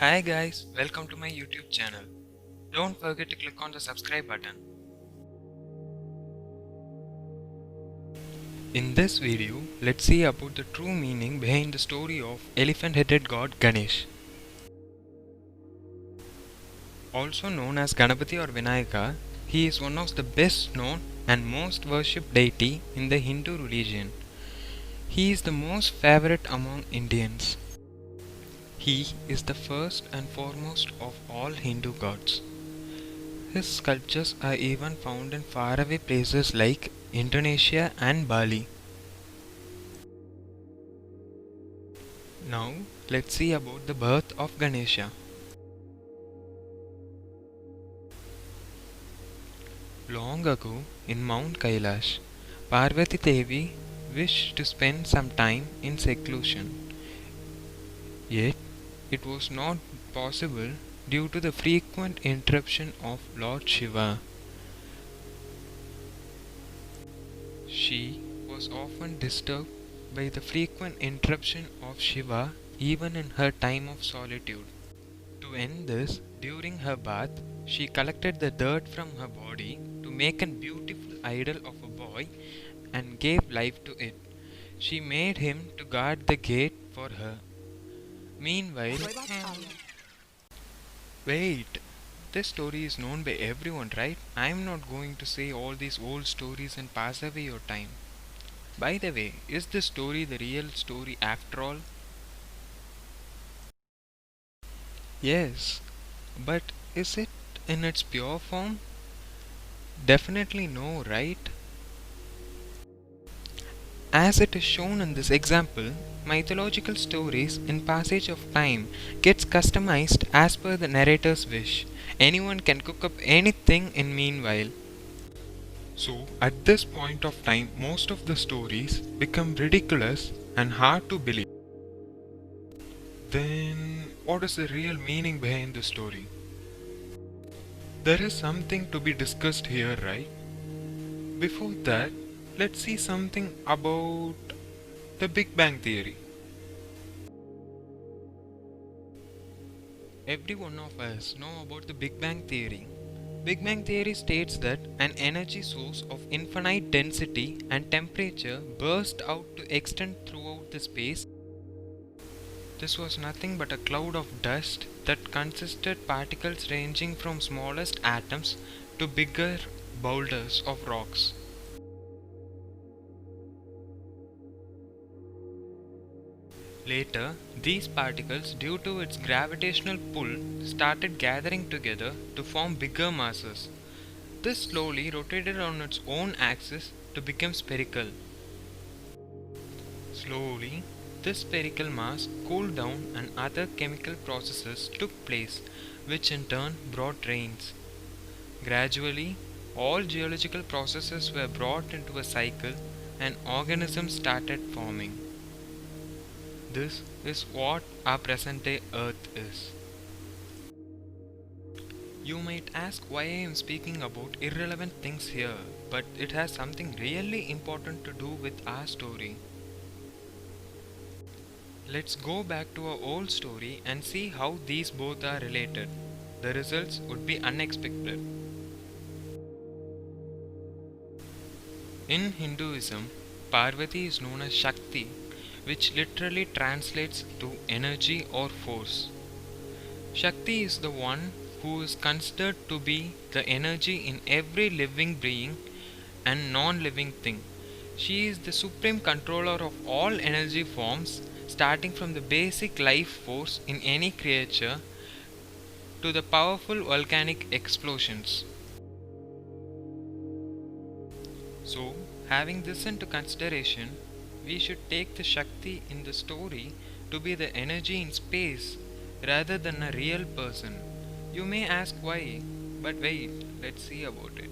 Hi guys, welcome to my YouTube channel. Don't forget to click on the subscribe button. In this video, let's see about the true meaning behind the story of elephant-headed god Ganesh. Also known as Ganapati or Vinayaka, he is one of the best known and most worshipped deity in the Hindu religion. He is the most favorite among Indians. He is the first and foremost of all Hindu gods. His sculptures are even found in faraway places like Indonesia and Bali. Now, let's see about the birth of Ganesha. Long ago, in Mount Kailash, Parvati Devi wished to spend some time in seclusion. Yet, it was not possible due to the frequent interruption of Lord Shiva. She was often disturbed by the frequent interruption of Shiva even in her time of solitude. To end this, during her bath, she collected the dirt from her body to make a beautiful idol of a boy and gave life to it. She made him to guard the gate for her. Meanwhile, wait, this story is known by everyone, right? I am not going to say all these old stories and pass away your time. By the way, is this story the real story after all? Yes, but is it in its pure form? Definitely no, right? As it is shown in this example, mythological stories in passage of time gets customized as per the narrator's wish. Anyone can cook up anything in meanwhile. So, at this point of time, most of the stories become ridiculous and hard to believe. Then, what is the real meaning behind the story? There is something to be discussed here, right? Before that, let's see something about the Big Bang Theory. Every one of us know about the Big Bang Theory. Big Bang Theory states that an energy source of infinite density and temperature burst out to extend throughout the space. This was nothing but a cloud of dust that consisted particles ranging from smallest atoms to bigger boulders of rocks. Later, these particles, due to its gravitational pull, started gathering together to form bigger masses. This slowly rotated on its own axis to become spherical. Slowly, this spherical mass cooled down and other chemical processes took place, which in turn brought rains. Gradually, all geological processes were brought into a cycle and organisms started forming. This is what our present day Earth is. You might ask why I am speaking about irrelevant things here, but it has something really important to do with our story. Let's go back to our old story and see how these both are related. The results would be unexpected. In Hinduism, Parvati is known as Shakti, which literally translates to energy or force. Shakti is the one who is considered to be the energy in every living being and non living thing. She is the supreme controller of all energy forms, starting from the basic life force in any creature to the powerful volcanic explosions. So, having this into consideration, we should take the Shakti in the story to be the energy in space rather than a real person. You may ask why, but wait, let's see about it.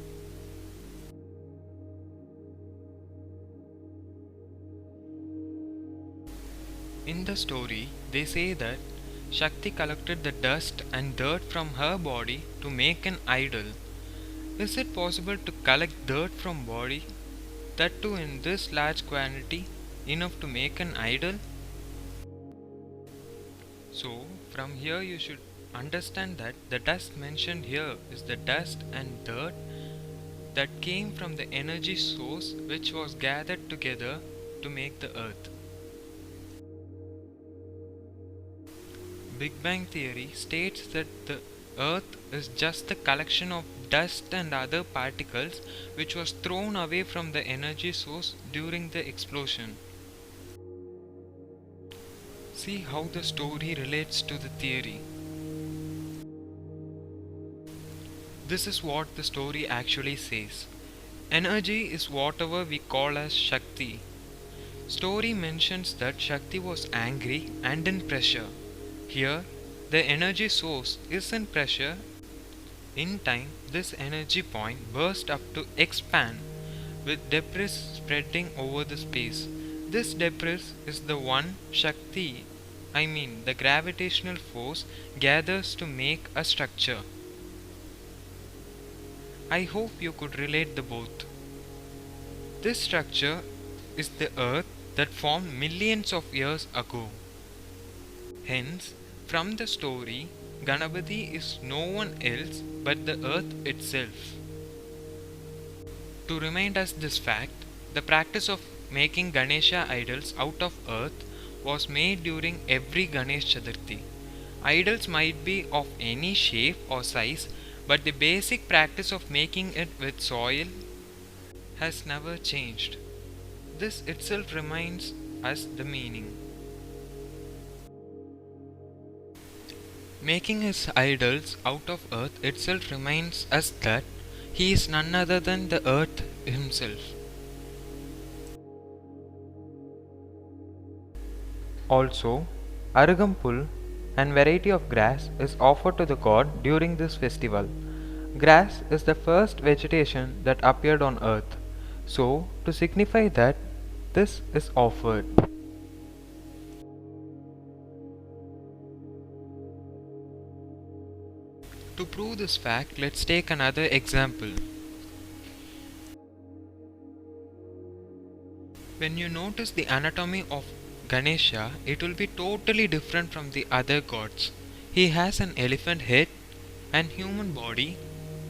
In the story, they say that Shakti collected the dust and dirt from her body to make an idol. Is it possible to collect dirt from body, that too in this large quantity, enough to make an idol? So, From here you should understand that the dust mentioned here is the dust and dirt that came from the energy source which was gathered together to make the earth. Big Bang Theory states that the earth is just a collection of dust and other particles which was thrown away from the energy source during the explosion. See how the story relates to the theory. This is what the story actually says. Energy is whatever we call as Shakti. Story mentions that Shakti was angry and in pressure. Here, the energy source is in pressure. In time, this energy point burst up to expand, with debris spreading over the space. This debris is the one Shakti, the gravitational force, gathers to make a structure. I hope you could relate the both. This structure is the earth that formed millions of years ago. Hence, from the story, Ganapati is no one else but the earth itself. To remind us this fact, the practice of making Ganesha idols out of earth was made during every Ganesh Chaturthi. Idols might be of any shape or size, but the basic practice of making it with soil has never changed. This itself reminds us the meaning. Making his idols out of earth itself reminds us that he is none other than the earth himself. Also, Arugampul and variety of grass is offered to the god during this festival. Grass is the first vegetation that appeared on earth, so to signify that this is offered. To prove this fact, let's take another example. When you notice the anatomy of Ganesha, it will be totally different from the other gods. He has an elephant head and human body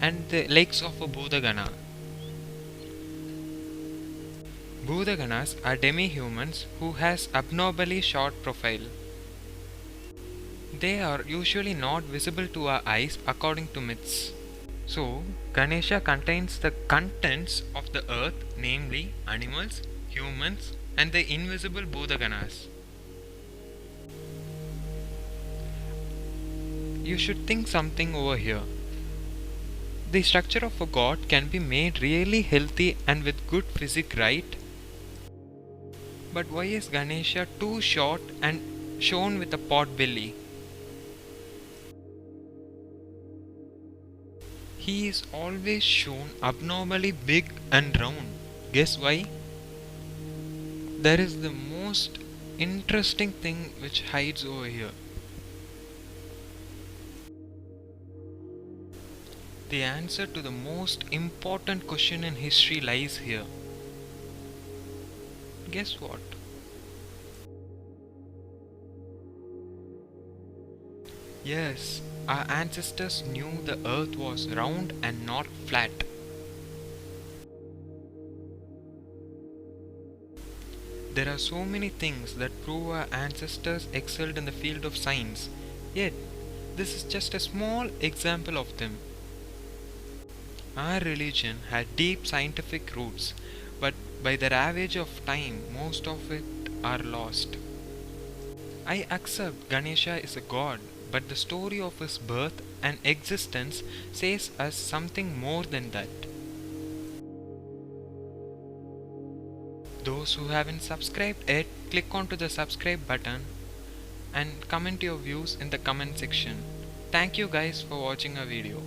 and the legs of a Bhudagana. Bhudaganas are demi-humans who has abnormally short profile. They are usually not visible to our eyes according to myths. So, Ganesha contains the contents of the earth, namely animals, humans, and the invisible Bhudaganas. You should think something over here. The structure of a god can be made really healthy and with good physique, right? But why is Ganesha too short and shown with a pot belly? He is always shown abnormally big and round. Guess why? There is the most interesting thing which hides over here. The answer to the most important question in history lies here. Guess what? Yes, our ancestors knew the earth was round and not flat. There are so many things that prove our ancestors excelled in the field of science, yet this is just a small example of them. Our religion had deep scientific roots, but by the ravage of time, most of it are lost. I accept Ganesha is a god, but the story of his birth and existence says us something more than that. Those who haven't subscribed yet, click onto the subscribe button and comment your views in the comment section. Thank you guys for watching our video.